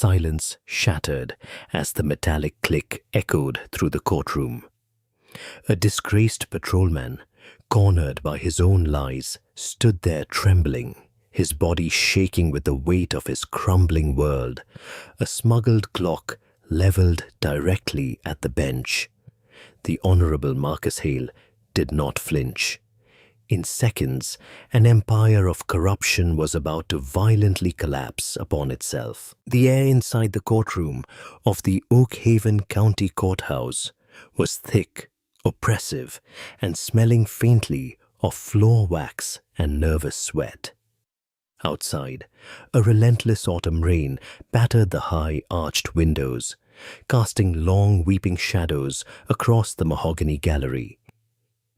Silence shattered as the metallic click echoed through the courtroom. A disgraced patrolman, cornered by his own lies, stood there trembling, his body shaking with the weight of his crumbling world, a smuggled clock leveled directly at the bench. The Honorable Marcus Hale did not flinch. In seconds, an empire of corruption was about to violently collapse upon itself. The air inside the courtroom of the Oakhaven County courthouse was thick, oppressive, and smelling faintly of floor wax and nervous sweat. Outside, a relentless autumn rain battered the high arched windows, casting long weeping shadows across the mahogany gallery.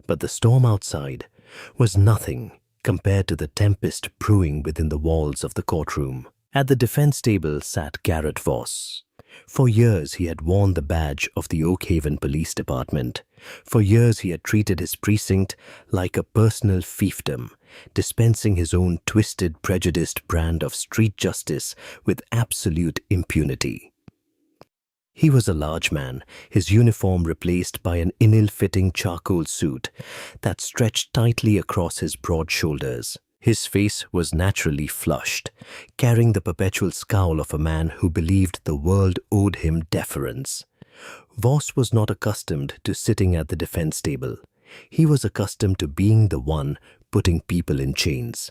But the storm outside was nothing compared to the tempest brewing within the walls of the courtroom. At the defense table sat Garrett Voss. For years he had worn the badge of the Oakhaven Police Department. For years he had treated his precinct like a personal fiefdom, dispensing his own twisted, prejudiced brand of street justice with absolute impunity. He was a large man, his uniform replaced by an ill-fitting charcoal suit that stretched tightly across his broad shoulders. His face was naturally flushed, carrying the perpetual scowl of a man who believed the world owed him deference. Voss was not accustomed to sitting at the defense table. He was accustomed to being the one putting people in chains.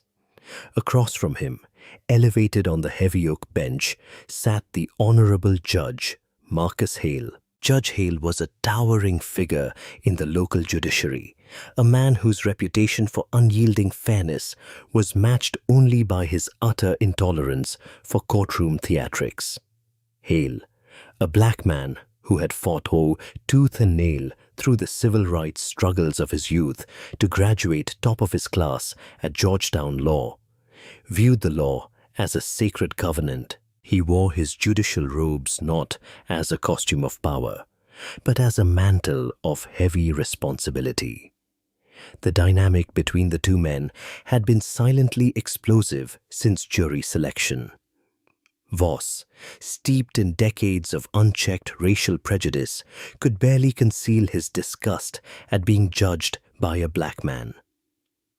Across from him, elevated on the heavy oak bench, sat the Honorable Judge, Marcus Hale. Judge Hale was a towering figure in the local judiciary, a man whose reputation for unyielding fairness was matched only by his utter intolerance for courtroom theatrics. Hale, a black man who had fought tooth and nail through the civil rights struggles of his youth to graduate top of his class at Georgetown Law, viewed the law as a sacred covenant. He wore his judicial robes not as a costume of power, but as a mantle of heavy responsibility. The dynamic between the two men had been silently explosive since jury selection. Voss, steeped in decades of unchecked racial prejudice, could barely conceal his disgust at being judged by a black man.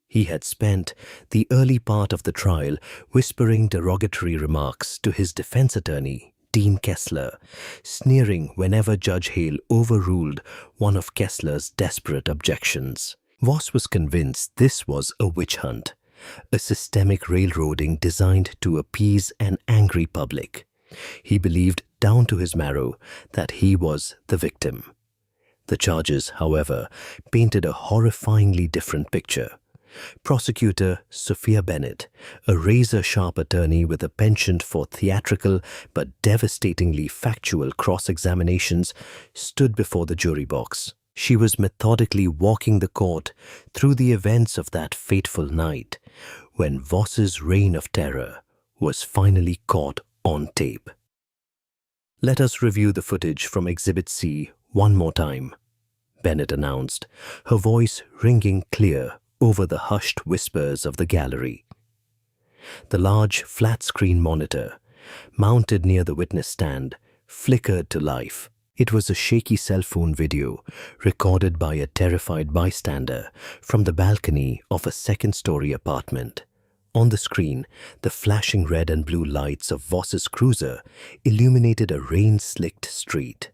He had spent the early part of the trial whispering derogatory remarks to his defense attorney, Dean Kessler, sneering whenever Judge Hale overruled one of Kessler's desperate objections. Voss was convinced this was a witch hunt, a systemic railroading designed to appease an angry public. He believed down to his marrow that he was the victim. The charges, however, painted a horrifyingly different picture. Prosecutor Sophia Bennett, a razor-sharp attorney with a penchant for theatrical but devastatingly factual cross-examinations, stood before the jury box. She was methodically walking the court through the events of that fateful night when Voss's reign of terror was finally caught on tape. "Let us review the footage from Exhibit C one more time," Bennett announced, her voice ringing clear over the hushed whispers of the gallery. The large flat-screen monitor, mounted near the witness stand, flickered to life. It was a shaky cell phone video recorded by a terrified bystander from the balcony of a second-story apartment. On the screen, the flashing red and blue lights of Voss's cruiser illuminated a rain-slicked street.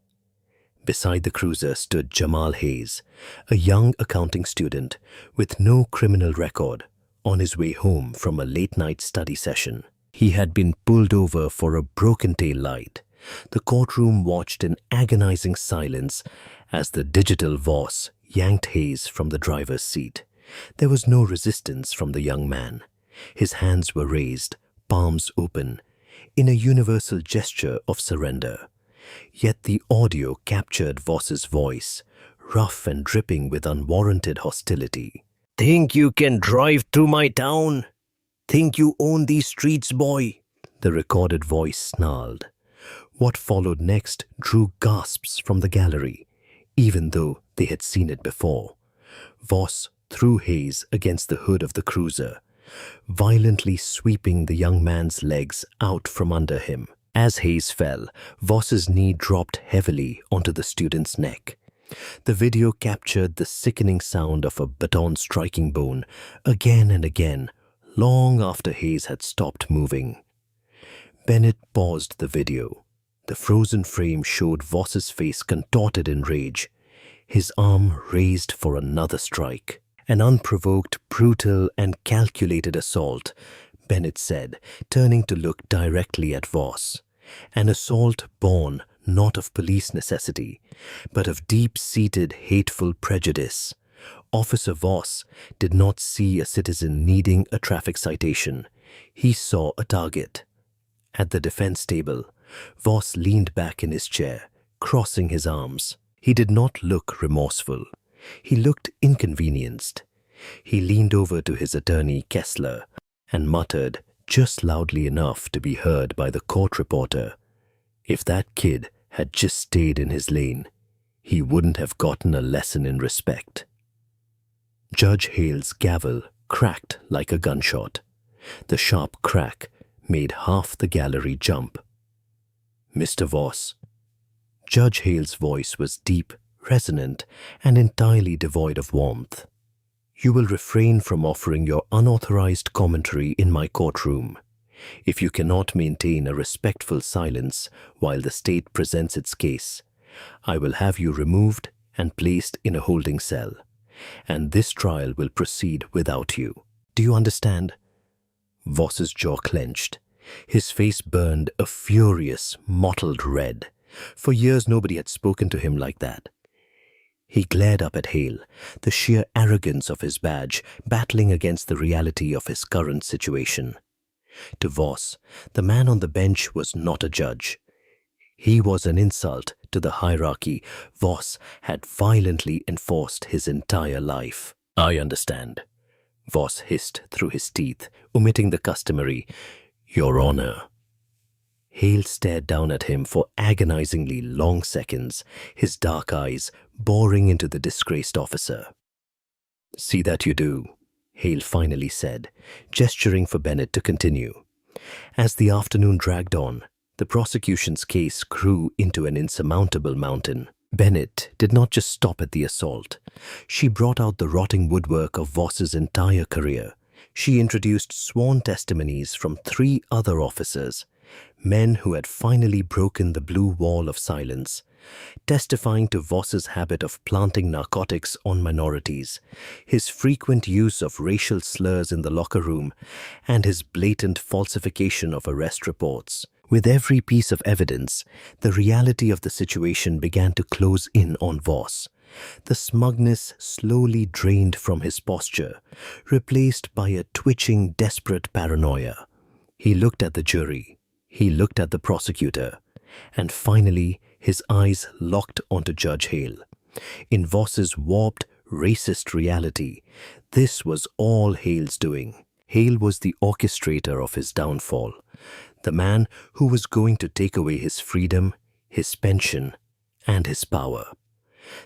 Beside the cruiser stood Jamal Hayes, a young accounting student with no criminal record, on his way home from a late-night study session. He had been pulled over for a broken tail light. The courtroom watched in agonizing silence as the digital Voss yanked Hayes from the driver's seat. There was no resistance from the young man. His hands were raised, palms open, in a universal gesture of surrender. Yet the audio captured Voss's voice, rough and dripping with unwarranted hostility. "Think you can drive through my town? Think you own these streets, boy?" the recorded voice snarled. What followed next drew gasps from the gallery, even though they had seen it before. Voss threw Hayes against the hood of the cruiser, violently sweeping the young man's legs out from under him. As Hayes fell, Voss's knee dropped heavily onto the student's neck. The video captured the sickening sound of a baton striking bone again and again, long after Hayes had stopped moving. Bennett paused the video. The frozen frame showed Voss's face contorted in rage, his arm raised for another strike. An unprovoked, brutal, and calculated assault, Bennett said, turning to look directly at Voss. An assault born not of police necessity, but of deep-seated hateful prejudice. Officer Voss did not see a citizen needing a traffic citation. He saw a target. At the defense table, Voss leaned back in his chair, crossing his arms. He did not look remorseful. He looked inconvenienced. He leaned over to his attorney, Kessler, and muttered, just loudly enough to be heard by the court reporter, "If that kid had just stayed in his lane, he wouldn't have gotten a lesson in respect." Judge Hale's gavel cracked like a gunshot. The sharp crack made half the gallery jump. "Mr. Voss." Judge Hale's voice was deep, resonant, and entirely devoid of warmth. "You will refrain from offering your unauthorized commentary in my courtroom. If you cannot maintain a respectful silence while the state presents its case, I will have you removed and placed in a holding cell, and this trial will proceed without you. Do you understand?" Voss's jaw clenched. His face burned a furious, mottled red. For years nobody had spoken to him like that. He glared up at Hale, the sheer arrogance of his badge battling against the reality of his current situation. To Voss, the man on the bench was not a judge. He was an insult to the hierarchy Voss had violently enforced his entire life. "I understand," Voss hissed through his teeth, omitting the customary, "Your Honor." Hale stared down at him for agonizingly long seconds, his dark eyes boring into the disgraced officer. "See that you do," Hale finally said, gesturing for Bennett to continue. As the afternoon dragged on, the prosecution's case grew into an insurmountable mountain. Bennett did not just stop at the assault. She brought out the rotting woodwork of Voss's entire career. She introduced sworn testimonies from 3 other officers, men who had finally broken the blue wall of silence, testifying to Voss's habit of planting narcotics on minorities, his frequent use of racial slurs in the locker room, and his blatant falsification of arrest reports. With every piece of evidence, the reality of the situation began to close in on Voss. The smugness slowly drained from his posture, replaced by a twitching, desperate paranoia. He looked at the jury. He looked at the prosecutor. And finally, his eyes locked onto Judge Hale. In Voss's warped, racist reality, this was all Hale's doing. Hale was the orchestrator of his downfall, the man who was going to take away his freedom, his pension, and his power.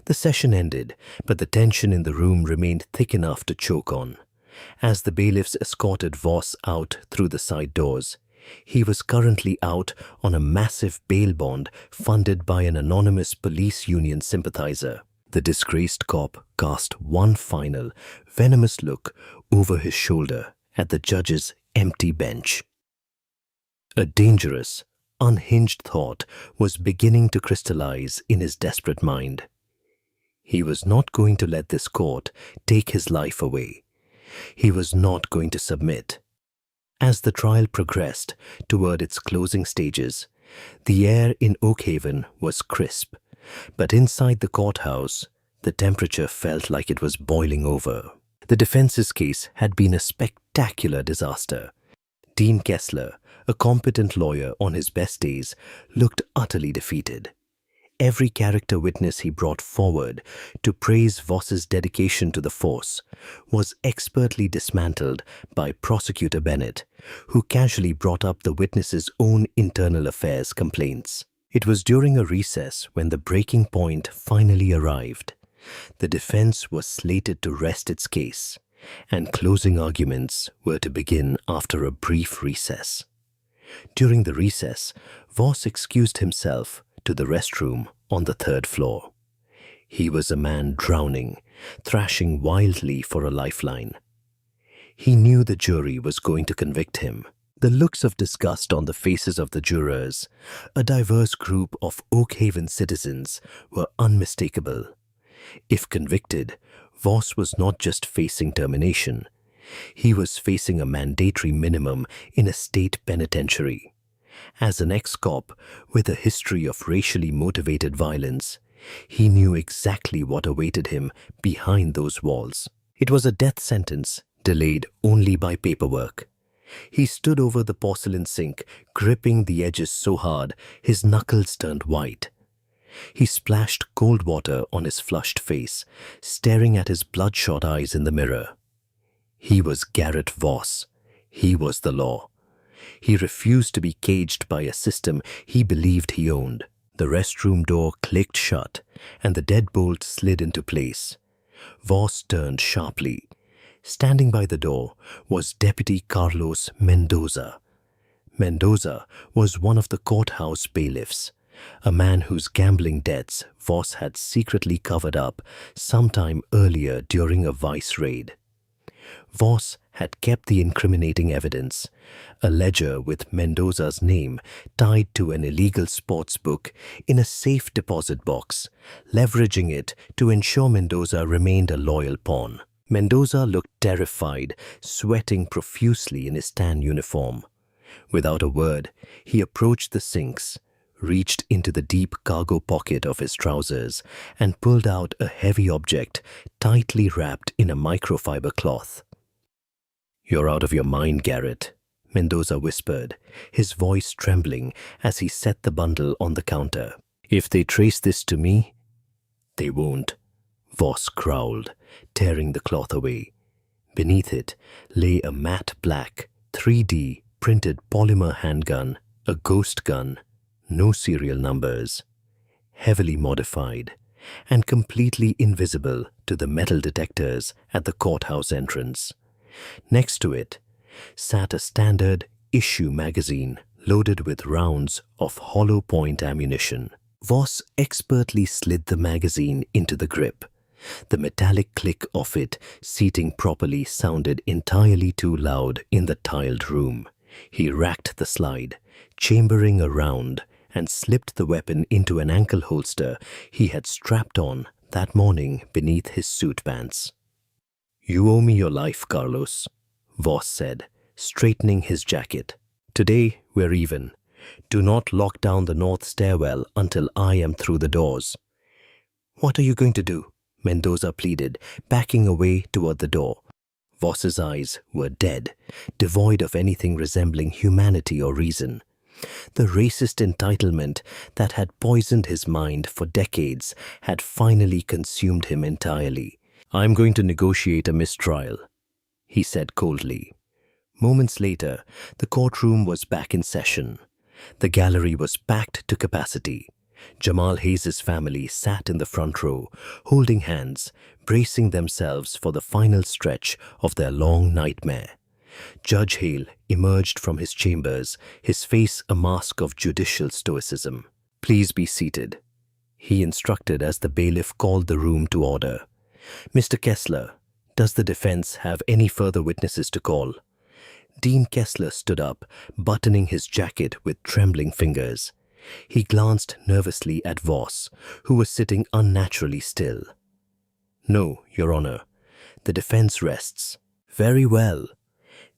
The session ended, but the tension in the room remained thick enough to choke on. As the bailiffs escorted Voss out through the side doors, he was currently out on a massive bail bond funded by an anonymous police union sympathizer. The disgraced cop cast one final, venomous look over his shoulder at the judge's empty bench. A dangerous, unhinged thought was beginning to crystallize in his desperate mind. He was not going to let this court take his life away. He was not going to submit. As the trial progressed toward its closing stages, the air in Oakhaven was crisp, but inside the courthouse, the temperature felt like it was boiling over. The defense's case had been a spectacular disaster. Dean Kessler, a competent lawyer on his best days, looked utterly defeated. Every character witness he brought forward to praise Voss's dedication to the force was expertly dismantled by Prosecutor Bennett, who casually brought up the witness's own internal affairs complaints. It was during a recess when the breaking point finally arrived. The defense was slated to rest its case, and closing arguments were to begin after a brief recess. During the recess, Voss excused himself to the restroom on the third floor. He was a man drowning, thrashing wildly for a lifeline. He knew the jury was going to convict him. The looks of disgust on the faces of the jurors, a diverse group of Oakhaven citizens, were unmistakable. If convicted, Voss was not just facing termination. He was facing a mandatory minimum in a state penitentiary. As an ex-cop with a history of racially motivated violence, he knew exactly what awaited him behind those walls. It was a death sentence delayed only by paperwork. He stood over the porcelain sink, gripping the edges so hard his knuckles turned white. He splashed cold water on his flushed face, staring at his bloodshot eyes in the mirror. He was Garrett Voss. He was the law. He refused to be caged by a system he believed he owned. The restroom door clicked shut, and the deadbolt slid into place. Voss turned sharply. Standing by the door was Deputy Carlos Mendoza. Mendoza was one of the courthouse bailiffs, a man whose gambling debts Voss had secretly covered up sometime earlier during a vice raid. Voss had kept the incriminating evidence, a ledger with Mendoza's name tied to an illegal sports book, in a safe deposit box, leveraging it to ensure Mendoza remained a loyal pawn. Mendoza looked terrified, sweating profusely in his tan uniform. Without a word, he approached the sinks, reached into the deep cargo pocket of his trousers, and pulled out a heavy object tightly wrapped in a microfiber cloth. "You're out of your mind, Garrett," Mendoza whispered, his voice trembling as he set the bundle on the counter. "If they trace this to me—" "They won't," Voss growled, tearing the cloth away. Beneath it lay a matte black, 3D printed polymer handgun, a ghost gun, no serial numbers, heavily modified, and completely invisible to the metal detectors at the courthouse entrance. Next to it sat a standard issue magazine loaded with rounds of hollow point ammunition. Voss expertly slid the magazine into the grip. The metallic click of it seating properly sounded entirely too loud in the tiled room. He racked the slide, chambering a round, and slipped the weapon into an ankle holster he had strapped on that morning beneath his suit pants. "You owe me your life, Carlos," Voss said, straightening his jacket. "Today we're even. Do not lock down the north stairwell until I am through the doors." "What are you going to do?" Mendoza pleaded, backing away toward the door. Voss's eyes were dead, devoid of anything resembling humanity or reason. The racist entitlement that had poisoned his mind for decades had finally consumed him entirely. "I'm going to negotiate a mistrial," he said coldly. Moments later, the courtroom was back in session. The gallery was packed to capacity. Jamal Hayes' family sat in the front row, holding hands, bracing themselves for the final stretch of their long nightmare. Judge Hale emerged from his chambers, his face a mask of judicial stoicism. "Please be seated," he instructed as the bailiff called the room to order. "Mr. Kessler, does the defense have any further witnesses to call?" Dean Kessler stood up, buttoning his jacket with trembling fingers. He glanced nervously at Voss, who was sitting unnaturally still. "No, Your Honor. The defense rests." "Very well."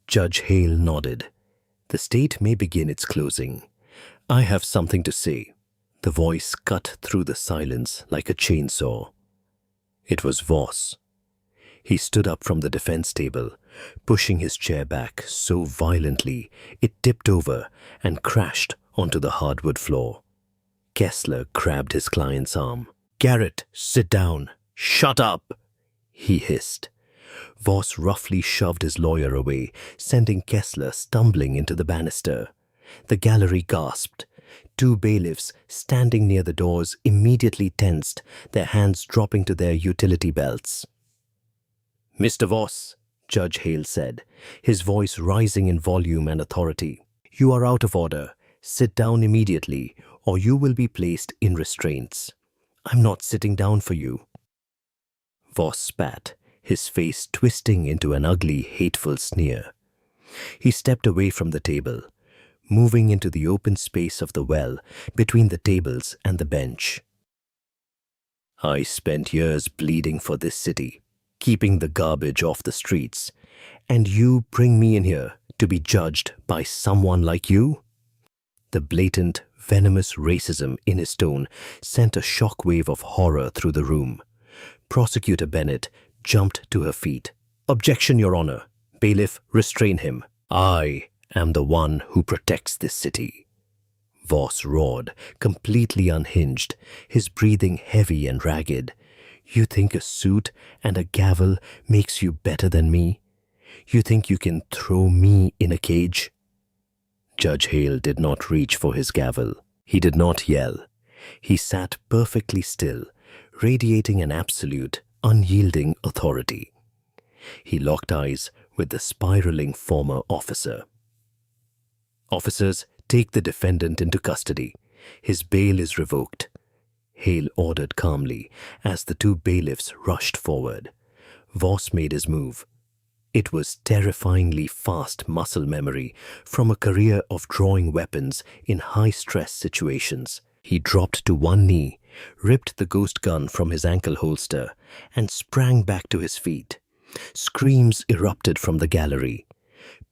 Judge Hale nodded. "The state may begin its closing. I have something to say." The voice cut through the silence like a chainsaw. It was Voss. He stood up from the defense table, pushing his chair back so violently it tipped over and crashed onto the hardwood floor. Kessler grabbed his client's arm. "Garrett, sit down. Shut up," he hissed. Voss roughly shoved his lawyer away, sending Kessler stumbling into the banister. The gallery gasped. Two bailiffs standing near the doors immediately tensed, their hands dropping to their utility belts. "Mr. Voss," Judge Hale said, his voice rising in volume and authority, "You are out of order. Sit down immediately, or you will be placed in restraints." "I'm not sitting down for you." Voss spat, his face twisting into an ugly, hateful sneer. He stepped away from the table, moving into the open space of the well between the tables and the bench. "I spent years bleeding for this city, keeping the garbage off the streets, and you bring me in here to be judged by someone like you?" The blatant, venomous racism in his tone sent a shockwave of horror through the room. Prosecutor Bennett jumped to her feet. "Objection, Your Honor. Bailiff, restrain him. I am the one who protects this city." Voss roared, completely unhinged, his breathing heavy and ragged. "You think a suit and a gavel makes you better than me? You think you can throw me in a cage?" Judge Hale did not reach for his gavel. He did not yell. He sat perfectly still, radiating an absolute, unyielding authority. He locked eyes with the spiraling former officer. "Officers, take the defendant into custody. His bail is revoked," Hale ordered calmly as the two bailiffs rushed forward. Voss made his move. It was terrifyingly fast muscle memory from a career of drawing weapons in high-stress situations. He dropped to one knee, ripped the ghost gun from his ankle holster, and sprang back to his feet. Screams erupted from the gallery.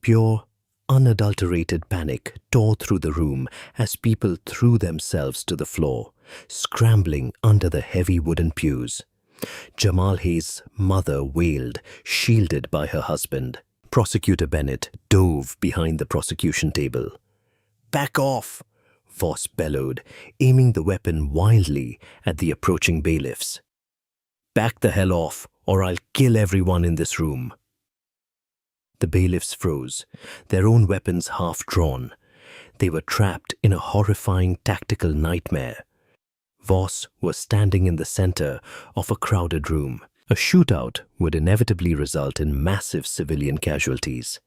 Pure, unadulterated panic tore through the room as people threw themselves to the floor, scrambling under the heavy wooden pews. Jamal Hayes' mother wailed, shielded by her husband. Prosecutor Bennett dove behind the prosecution table. "Back off!" Voss bellowed, aiming the weapon wildly at the approaching bailiffs. "Back the hell off, or I'll kill everyone in this room." The bailiffs froze, their own weapons half drawn. They were trapped in a horrifying tactical nightmare. Voss was standing in the center of a crowded room. A shootout would inevitably result in massive civilian casualties.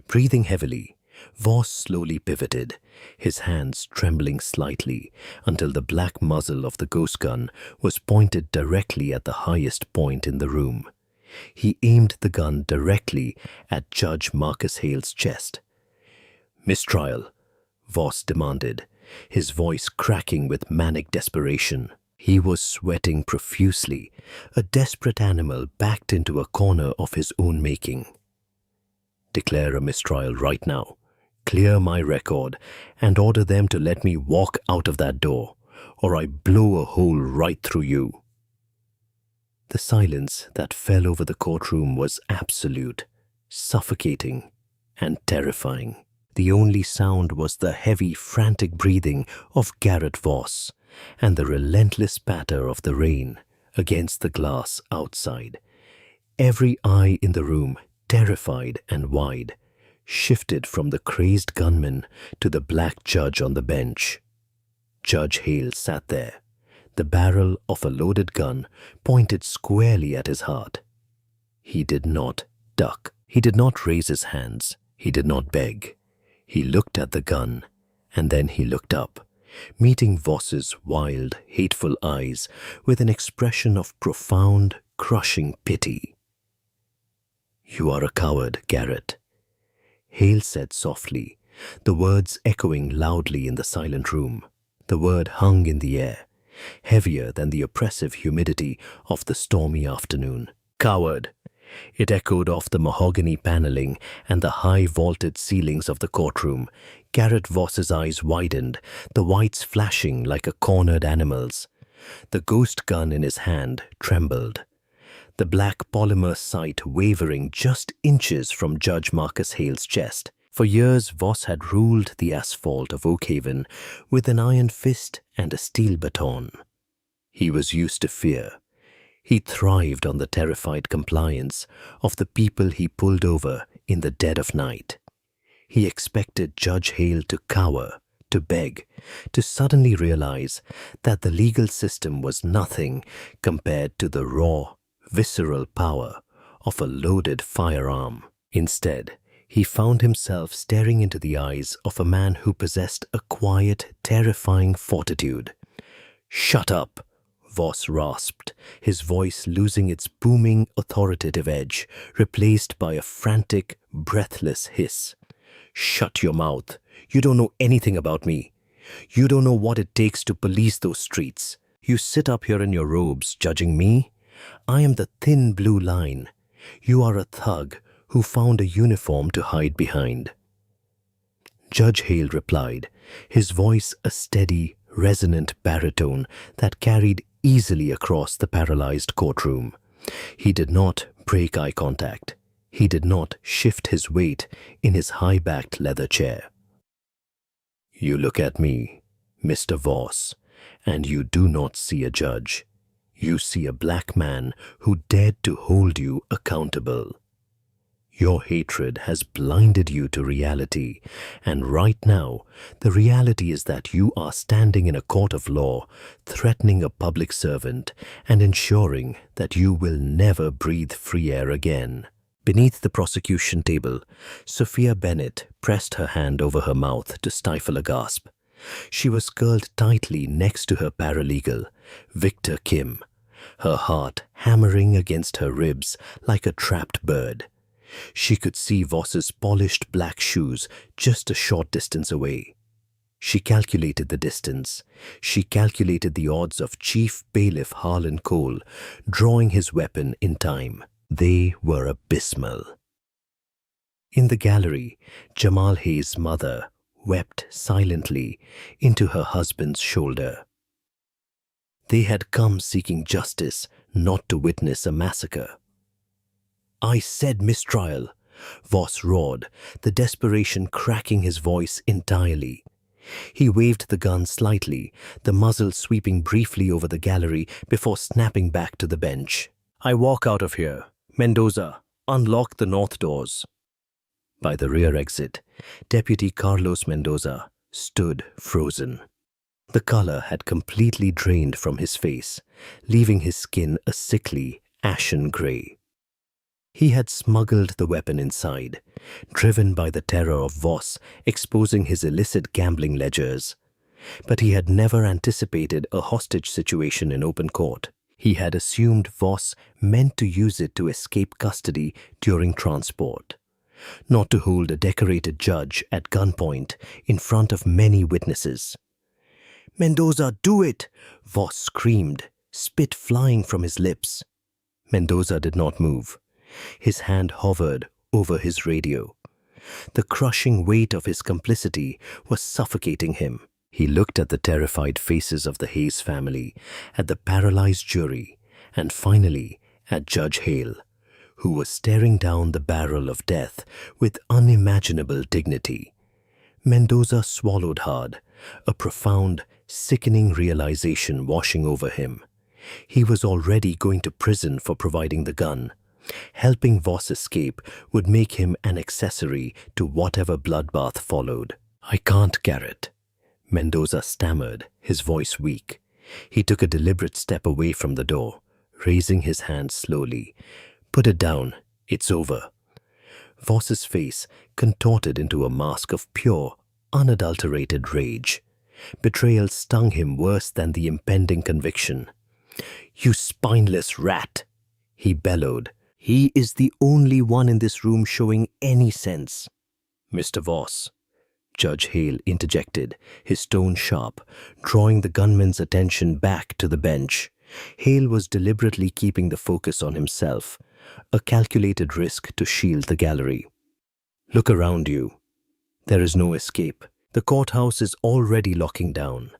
Breathing heavily, Voss slowly pivoted, his hands trembling slightly until the black muzzle of the ghost gun was pointed directly at the highest point in the room. He aimed the gun directly at Judge Marcus Hale's chest. "Mistrial," Voss demanded, his voice cracking with manic desperation. He was sweating profusely, a desperate animal backed into a corner of his own making. "Declare a mistrial right now. Clear my record and order them to let me walk out of that door, or I blow a hole right through you." The silence that fell over the courtroom was absolute, suffocating, and terrifying. The only sound was the heavy, frantic breathing of Garrett Voss and the relentless patter of the rain against the glass outside. Every eye in the room, terrified and wide, shifted from the crazed gunman to the black judge on the bench. Judge Hale sat there, the barrel of a loaded gun pointed squarely at his heart. He did not duck. He did not raise his hands. He did not beg. He looked at the gun, and then he looked up, meeting Voss's wild, hateful eyes with an expression of profound, crushing pity. "You are a coward, Garrett," Hale said softly, the words echoing loudly in the silent room. The word hung in the air, heavier than the oppressive humidity of the stormy afternoon. "Coward!" It echoed off the mahogany paneling and the high vaulted ceilings of the courtroom. Garrett Voss's eyes widened, the whites flashing like a cornered animal's. The ghost gun in his hand trembled, the black polymer sight wavering just inches from Judge Marcus Hale's chest. For years, Voss had ruled the asphalt of Oakhaven with an iron fist and a steel baton. He was used to fear. He thrived on the terrified compliance of the people he pulled over in the dead of night. He expected Judge Hale to cower, to beg, to suddenly realize that the legal system was nothing compared to the raw, visceral power of a loaded firearm. Instead, He found himself staring into the eyes of a man who possessed a quiet, terrifying fortitude. "Shut up," Voss rasped, his voice losing its booming, authoritative edge, replaced by a frantic, breathless hiss. "Shut your mouth. You don't know anything about me. You don't know what it takes to police those streets. You sit up here in your robes judging me. I am the thin blue line. You are a thug who found a uniform to hide behind." Judge Hale replied, his voice a steady, resonant baritone that carried easily across the paralyzed courtroom. He did not break eye contact. He did not shift his weight in his high-backed leather chair. "You look at me, Mr. Voss, and you do not see a judge. You see a black man who dared to hold you accountable. Your hatred has blinded you to reality, and right now, the reality is that you are standing in a court of law, threatening a public servant and ensuring that you will never breathe free air again." Beneath the prosecution table, Sophia Bennett pressed her hand over her mouth to stifle a gasp. She was curled tightly next to her paralegal, Victor Kim, her heart hammering against her ribs like a trapped bird. She could see Voss's polished black shoes just a short distance away. She calculated the distance. She calculated the odds of Chief Bailiff Harlan Cole drawing his weapon in time. They were abysmal. In the gallery, Jamal Hayes' mother wept silently into her husband's shoulder. They had come seeking justice, not to witness a massacre. "I said mistrial," Voss roared, the desperation cracking his voice entirely. He waved the gun slightly, the muzzle sweeping briefly over the gallery before snapping back to the bench. "I walk out of here. Mendoza, unlock the north doors." By the rear exit, Deputy Carlos Mendoza stood frozen. The color had completely drained from his face, leaving his skin a sickly, ashen gray. He had smuggled the weapon inside, driven by the terror of Voss exposing his illicit gambling ledgers. But he had never anticipated a hostage situation in open court. He had assumed Voss meant to use it to escape custody during transport, not to hold a decorated judge at gunpoint in front of many witnesses. "Mendoza, do it!" Voss screamed, spit flying from his lips. Mendoza did not move. His hand hovered over his radio. The crushing weight of his complicity was suffocating him. He looked at the terrified faces of the Hayes family, at the paralyzed jury, and finally at Judge Hale, who was staring down the barrel of death with unimaginable dignity. Mendoza swallowed hard, a profound, sickening realization washing over him. He was already going to prison for providing the gun. Helping Voss escape would make him an accessory to whatever bloodbath followed. "I can't, Garrett," Mendoza stammered, his voice weak. He took a deliberate step away from the door, raising his hand slowly. "Put it down. It's over." Voss's face contorted into a mask of pure, unadulterated rage. Betrayal stung him worse than the impending conviction. "You spineless rat!" he bellowed. "He is the only one in this room showing any sense." "Mr. Voss," Judge Hale interjected, his tone sharp, drawing the gunman's attention back to the bench. Hale was deliberately keeping the focus on himself, a calculated risk to shield the gallery. "Look around you. There is no escape. The courthouse is already locking down.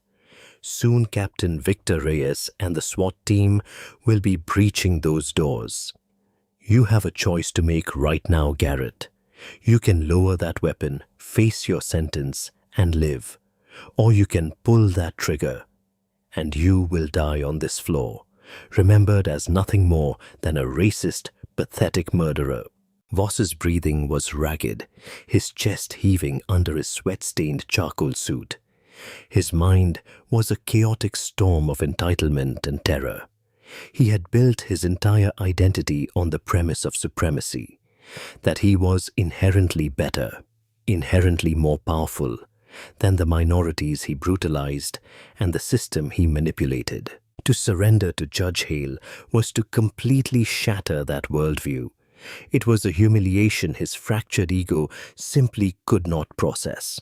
Soon Captain Victor Reyes and the SWAT team will be breaching those doors. You have a choice to make right now, Garrett. You can lower that weapon, face your sentence, and live. Or you can pull that trigger, and you will die on this floor, remembered as nothing more than a racist, pathetic murderer." Voss's breathing was ragged, his chest heaving under his sweat-stained charcoal suit. His mind was a chaotic storm of entitlement and terror. He had built his entire identity on the premise of supremacy. that he was inherently better, inherently more powerful than the minorities he brutalized and the system he manipulated. To surrender to Judge Hale was to completely shatter that worldview. It was a humiliation his fractured ego simply could not process.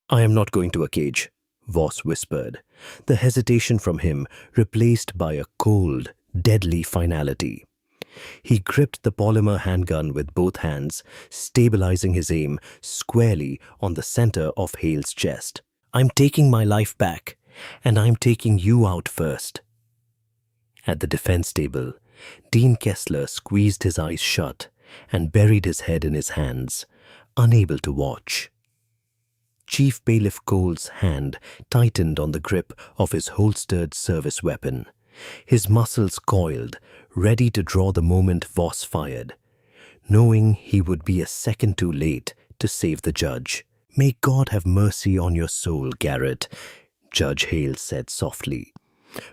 "I am not going to a cage," Voss whispered, the hesitation from him replaced by a cold, deadly finality. He gripped the polymer handgun with both hands, stabilizing his aim squarely on the center of Hale's chest. "I'm taking my life back, and I'm taking you out first." At the defense table, Dean Kessler squeezed his eyes shut and buried his head in his hands, unable to watch. Chief Bailiff Cole's hand tightened on the grip of his holstered service weapon. His muscles coiled, ready to draw the moment Voss fired, knowing he would be a second too late to save the judge. "May God have mercy on your soul, Garrett," Judge Hale said softly.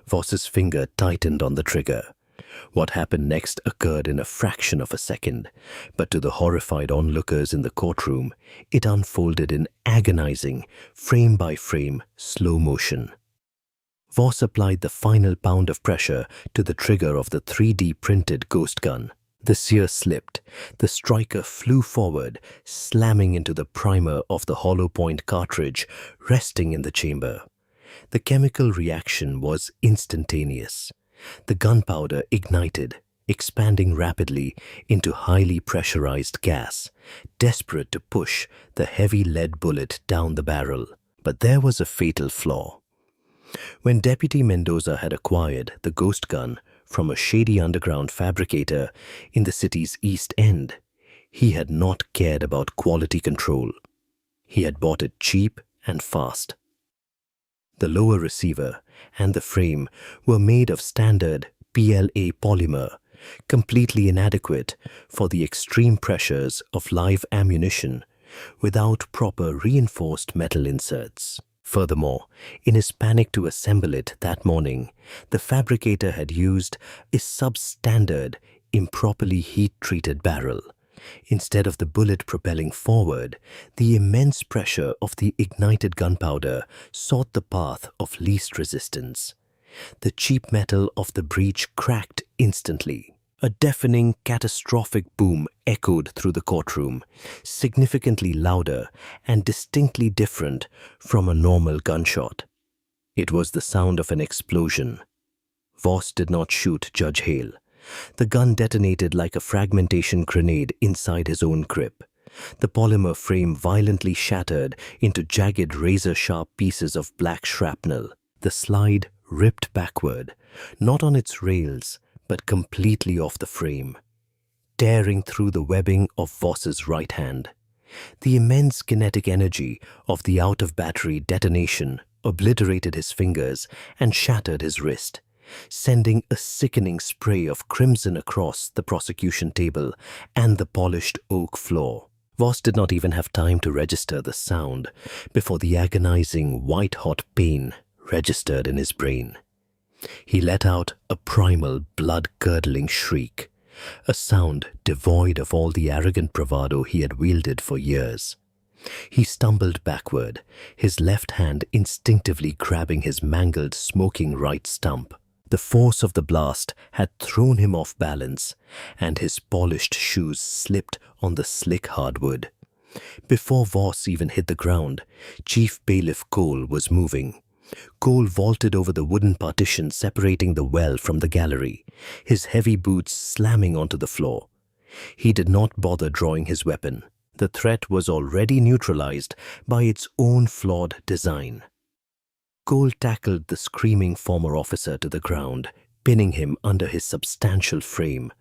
Voss's finger tightened on the trigger. What happened next occurred in a fraction of a second, but to the horrified onlookers in the courtroom, it unfolded in agonizing, frame-by-frame slow motion. Voss applied the final pound of pressure to the trigger of the 3D printed ghost gun. The sear slipped. The striker flew forward, slamming into the primer of the hollow point cartridge resting in the chamber. The chemical reaction was instantaneous. The gunpowder ignited, expanding rapidly into highly pressurized gas, desperate to push the heavy lead bullet down the barrel. But there was a fatal flaw. When Deputy Mendoza had acquired the ghost gun from a shady underground fabricator in the city's East End, he had not cared about quality control. He had bought it cheap and fast. The lower receiver and the frame were made of standard PLA polymer, completely inadequate for the extreme pressures of live ammunition without proper reinforced metal inserts. Furthermore, in his panic to assemble it that morning, the fabricator had used a substandard, improperly heat-treated barrel. Instead of the bullet propelling forward, the immense pressure of the ignited gunpowder sought the path of least resistance. The cheap metal of the breech cracked instantly. A deafening, catastrophic boom echoed through the courtroom, significantly louder and distinctly different from a normal gunshot. It was the sound of an explosion. Voss did not shoot Judge Hale. The gun detonated like a fragmentation grenade inside his own grip. The polymer frame violently shattered into jagged razor-sharp pieces of black shrapnel. The slide ripped backward, not on its rails, but completely off the frame, tearing through the webbing of Voss's right hand. The immense kinetic energy of the out-of-battery detonation obliterated his fingers and shattered his wrist, sending a sickening spray of crimson across the prosecution table and the polished oak floor. Voss did not even have time to register the sound before the agonizing, white-hot pain registered in his brain. He let out a primal, blood-curdling shriek, a sound devoid of all the arrogant bravado he had wielded for years. He stumbled backward, his left hand instinctively grabbing his mangled, smoking right stump. The force of the blast had thrown him off balance, and his polished shoes slipped on the slick hardwood. Before Voss even hit the ground, Chief Bailiff Cole was moving. Cole vaulted over the wooden partition separating the well from the gallery, his heavy boots slamming onto the floor. He did not bother drawing his weapon. The threat was already neutralized by its own flawed design. Cole tackled the screaming former officer to the ground, pinning him under his substantial frame.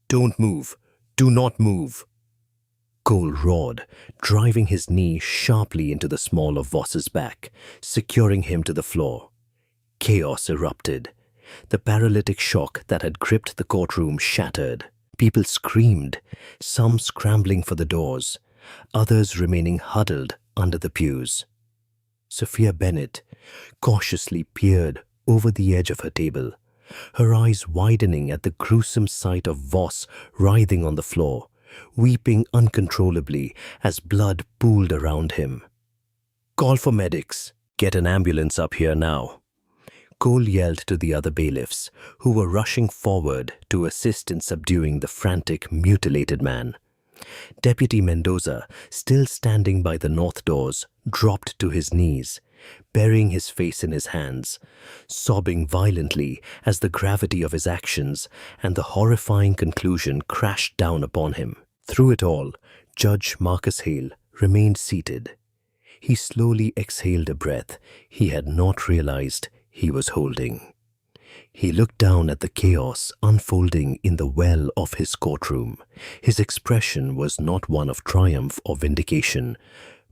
"Don't move! Do not move!" Cole roared, driving his knee sharply into the small of Voss's back, securing him to the floor. Chaos erupted. The paralytic shock that had gripped the courtroom shattered. People screamed, some scrambling for the doors, others remaining huddled under the pews. Sophia Bennett cautiously peered over the edge of her table, her eyes widening at the gruesome sight of Voss writhing on the floor, weeping uncontrollably as blood pooled around him. "Call for medics. Get an ambulance up here now." Cole yelled to the other bailiffs, who were rushing forward to assist in subduing the frantic, mutilated man. Deputy Mendoza, still standing by the north doors, dropped to his knees, burying his face in his hands, sobbing violently as the gravity of his actions and the horrifying conclusion crashed down upon him. Through it all, Judge Marcus Hale remained seated. He slowly exhaled a breath he had not realized he was holding. He looked down at the chaos unfolding in the well of his courtroom. His expression was not one of triumph or vindication,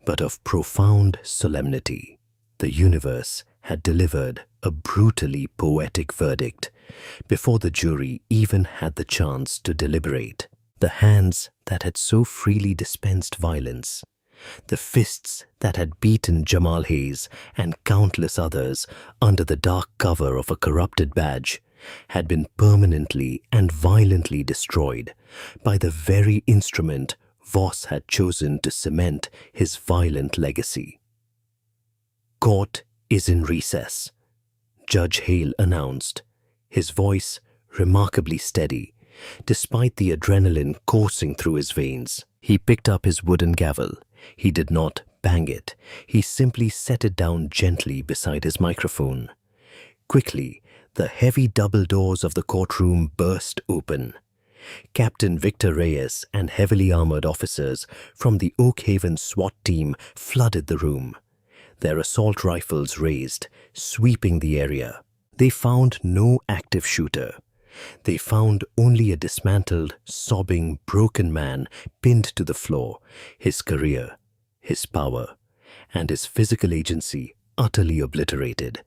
but of profound solemnity. The universe had delivered a brutally poetic verdict before the jury even had the chance to deliberate. The hands that had so freely dispensed violence, the fists that had beaten Jamal Hayes and countless others under the dark cover of a corrupted badge, had been permanently and violently destroyed by the very instrument Voss had chosen to cement his violent legacy. "Court is in recess," Judge Hale announced, his voice remarkably steady, despite the adrenaline coursing through his veins. He picked up his wooden gavel. He did not bang it. He simply set it down gently beside his microphone. Quickly, the heavy double doors of the courtroom burst open. Captain Victor Reyes and heavily armored officers from the Oakhaven SWAT team flooded the room, their assault rifles raised, sweeping the area. They found no active shooter. They found only a dismantled, sobbing, broken man pinned to the floor, his career, his power, and his physical agency utterly obliterated.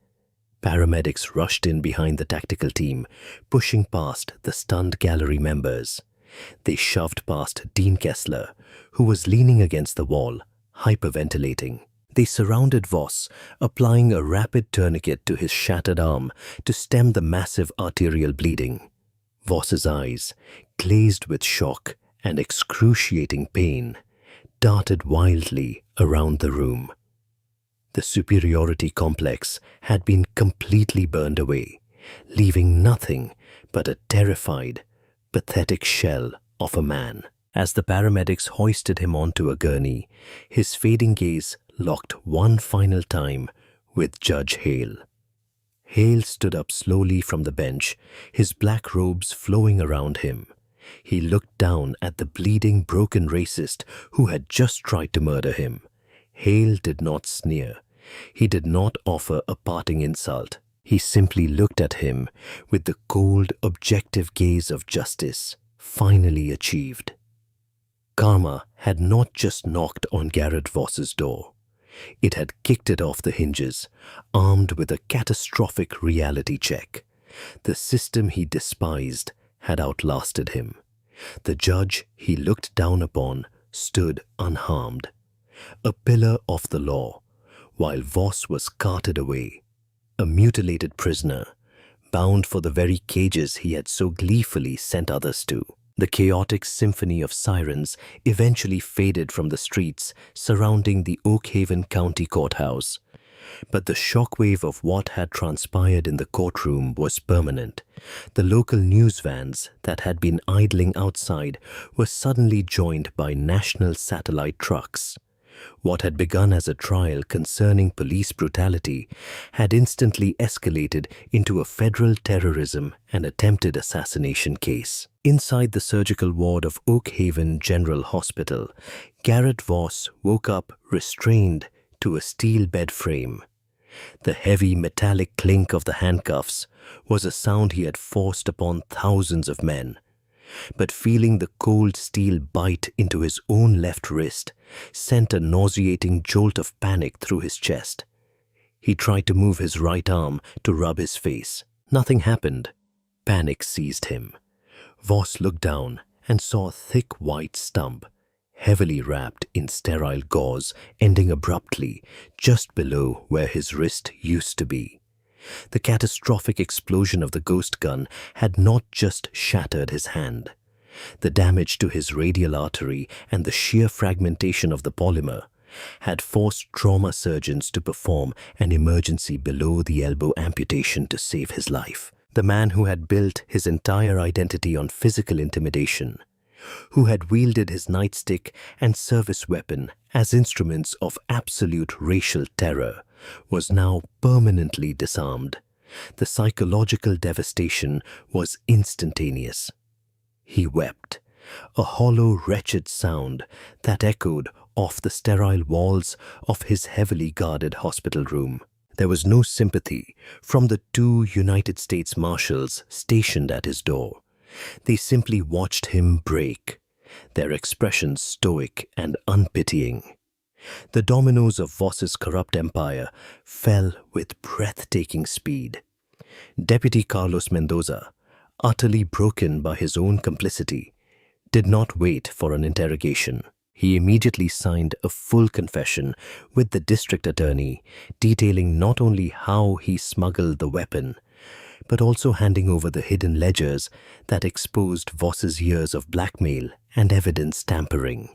Paramedics rushed in behind the tactical team, pushing past the stunned gallery members. They shoved past Dean Kessler, who was leaning against the wall, hyperventilating. They surrounded Voss, applying a rapid tourniquet to his shattered arm to stem the massive arterial bleeding. Voss's eyes, glazed with shock and excruciating pain, darted wildly around the room. The superiority complex had been completely burned away, leaving nothing but a terrified, pathetic shell of a man. As the paramedics hoisted him onto a gurney, his fading gaze locked one final time with Judge Hale. Hale stood up slowly from the bench, his black robes flowing around him. He looked down at the bleeding, broken racist who had just tried to murder him. Hale did not sneer. He did not offer a parting insult. He simply looked at him with the cold, objective gaze of justice, finally achieved. Karma had not just knocked on Garrett Voss's door. It had kicked it off the hinges, armed with a catastrophic reality check. The system he despised had outlasted him. The judge he looked down upon stood unharmed, a pillar of the law, while Voss was carted away, a mutilated prisoner, bound for the very cages he had so gleefully sent others to. The chaotic symphony of sirens eventually faded from the streets surrounding the Oakhaven County courthouse. But the shockwave of what had transpired in the courtroom was permanent. The local news vans that had been idling outside were suddenly joined by national satellite trucks. What had begun as a trial concerning police brutality had instantly escalated into a federal terrorism and attempted assassination case. Inside the surgical ward of Oakhaven General Hospital, Garrett Voss woke up restrained to a steel bed frame. The heavy metallic clink of the handcuffs was a sound he had forced upon thousands of men. But feeling the cold steel bite into his own left wrist sent a nauseating jolt of panic through his chest. He tried to move his right arm to rub his face. Nothing happened. Panic seized him. Voss looked down and saw a thick white stump, heavily wrapped in sterile gauze, ending abruptly just below where his wrist used to be. The catastrophic explosion of the ghost gun had not just shattered his hand. The damage to his radial artery and the sheer fragmentation of the polymer had forced trauma surgeons to perform an emergency below-the-elbow amputation to save his life. The man who had built his entire identity on physical intimidation, who had wielded his nightstick and service weapon as instruments of absolute racial terror, was now permanently disarmed. The psychological devastation was instantaneous. He wept, a hollow, wretched sound that echoed off the sterile walls of his heavily guarded hospital room. There was no sympathy from the 2 United States Marshals stationed at his door. They simply watched him break, their expressions stoic and unpitying. The dominoes of Voss's corrupt empire fell with breathtaking speed. Deputy Carlos Mendoza, utterly broken by his own complicity, did not wait for an interrogation. He immediately signed a full confession with the district attorney, detailing not only how he smuggled the weapon, but also handing over the hidden ledgers that exposed Voss's years of blackmail and evidence tampering.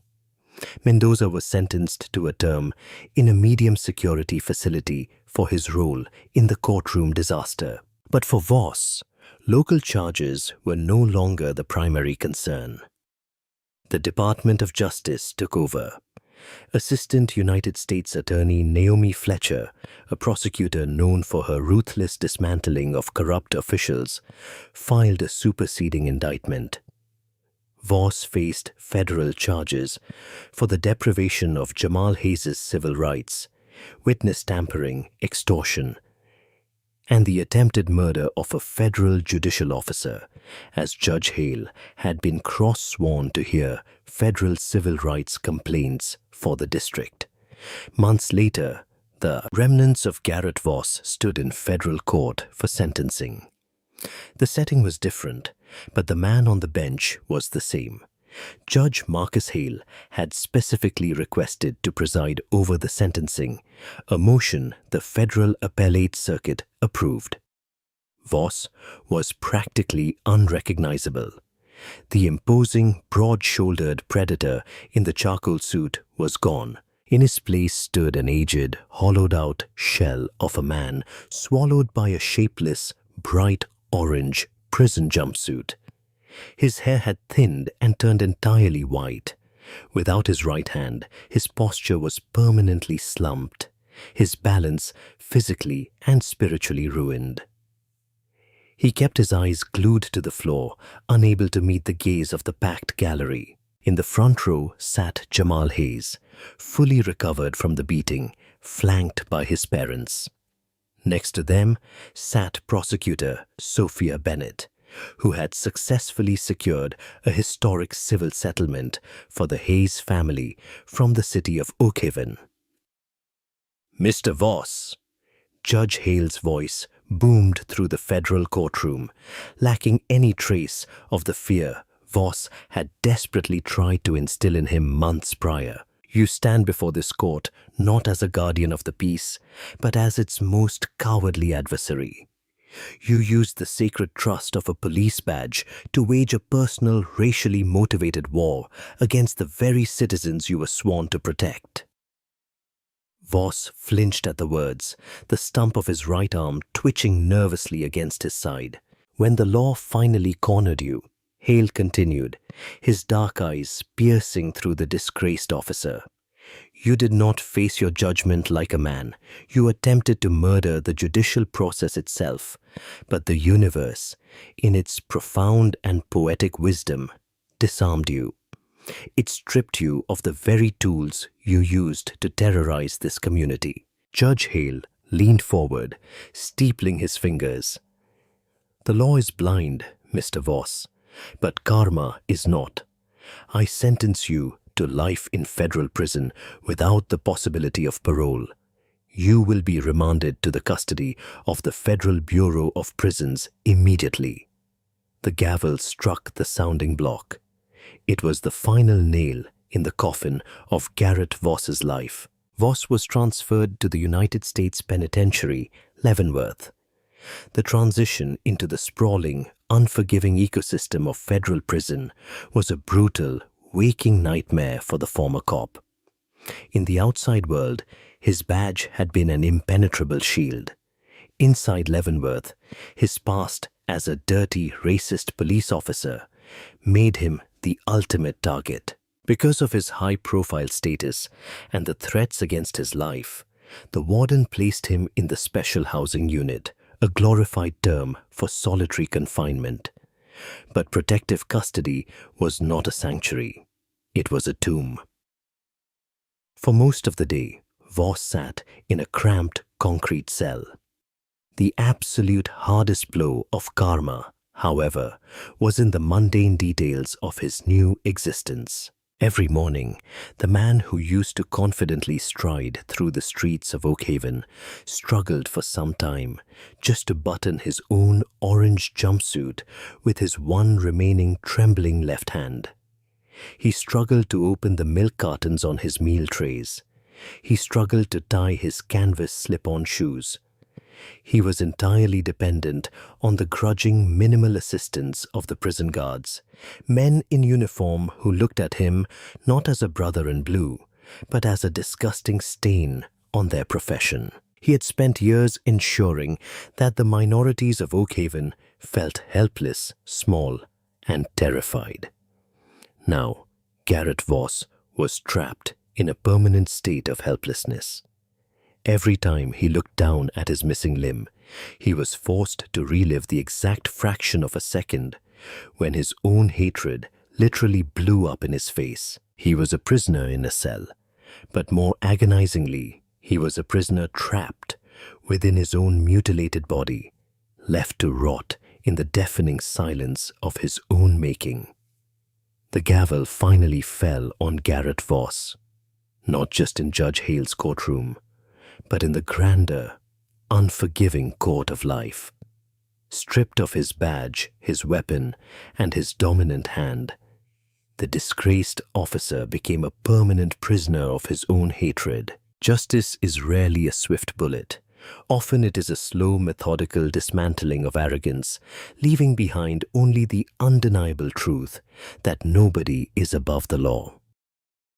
Mendoza was sentenced to a term in a medium-security facility for his role in the courtroom disaster. But for Voss, local charges were no longer the primary concern. The Department of Justice took over. Assistant United States Attorney Naomi Fletcher, a prosecutor known for her ruthless dismantling of corrupt officials, filed a superseding indictment. Voss faced federal charges for the deprivation of Jamal Hayes' civil rights, witness tampering, extortion, and the attempted murder of a federal judicial officer, as Judge Hale had been cross-sworn to hear federal civil rights complaints for the district. Months later, the remnants of Garrett Voss stood in federal court for sentencing. The setting was different, but the man on the bench was the same. Judge Marcus Hale had specifically requested to preside over the sentencing, a motion the Federal Appellate Circuit approved. Voss was practically unrecognizable. The imposing, broad-shouldered predator in the charcoal suit was gone. In his place stood an aged, hollowed-out shell of a man swallowed by a shapeless, bright orange prison jumpsuit. His hair had thinned and turned entirely white. Without his right hand, his posture was permanently slumped, his balance physically and spiritually ruined. He kept his eyes glued to the floor, unable to meet the gaze of the packed gallery. In the front row sat Jamal Hayes, fully recovered from the beating, flanked by his parents. Next to them sat prosecutor Sophia Bennett, who had successfully secured a historic civil settlement for the Hayes family from the city of Oakhaven. "Mr. Voss," Judge Hale's voice boomed through the federal courtroom, lacking any trace of the fear Voss had desperately tried to instill in him months prior. "You stand before this court not as a guardian of the peace, but as its most cowardly adversary. You used the sacred trust of a police badge to wage a personal, racially motivated war against the very citizens you were sworn to protect." Voss flinched at the words, the stump of his right arm twitching nervously against his side. "When the law finally cornered you," Hale continued, his dark eyes piercing through the disgraced officer, "you did not face your judgment like a man. You attempted to murder the judicial process itself, but the universe, in its profound and poetic wisdom, disarmed you. It stripped you of the very tools you used to terrorize this community." Judge Hale leaned forward, steepling his fingers. "The law is blind, Mr. Voss, but karma is not. I sentence you to life in federal prison without the possibility of parole. You will be remanded to the custody of the Federal Bureau of Prisons immediately." The gavel struck the sounding block. It was the final nail in the coffin of Garrett Voss's life. Voss was transferred to the United States Penitentiary, Leavenworth. The transition into the sprawling, unforgiving ecosystem of federal prison was a brutal, waking nightmare for the former cop. In the outside world, his badge had been an impenetrable shield. Inside Leavenworth, his past as a dirty, racist police officer made him the ultimate target. Because of his high-profile status and the threats against his life, the warden placed him in the special housing unit, a glorified term for solitary confinement. But protective custody was not a sanctuary. It was a tomb. For most of the day, Voss sat in a cramped concrete cell. The absolute hardest blow of karma, however, was in the mundane details of his new existence. Every morning, the man who used to confidently stride through the streets of Oakhaven struggled for some time just to button his own orange jumpsuit with his one remaining trembling left hand. He struggled to open the milk cartons on his meal trays. He struggled to tie his canvas slip-on shoes. He was entirely dependent on the grudging, minimal assistance of the prison guards, men in uniform who looked at him not as a brother in blue, but as a disgusting stain on their profession. He had spent years ensuring that the minorities of Oakhaven felt helpless, small, and terrified. Now, Garrett Voss was trapped in a permanent state of helplessness. Every time he looked down at his missing limb, he was forced to relive the exact fraction of a second when his own hatred literally blew up in his face. He was a prisoner in a cell, but more agonizingly, he was a prisoner trapped within his own mutilated body, left to rot in the deafening silence of his own making. The gavel finally fell on Garrett Voss, not just in Judge Hale's courtroom, but in the grander, unforgiving court of life. Stripped of his badge, his weapon, and his dominant hand, the disgraced officer became a permanent prisoner of his own hatred. Justice is rarely a swift bullet. Often it is a slow, methodical dismantling of arrogance, leaving behind only the undeniable truth that nobody is above the law.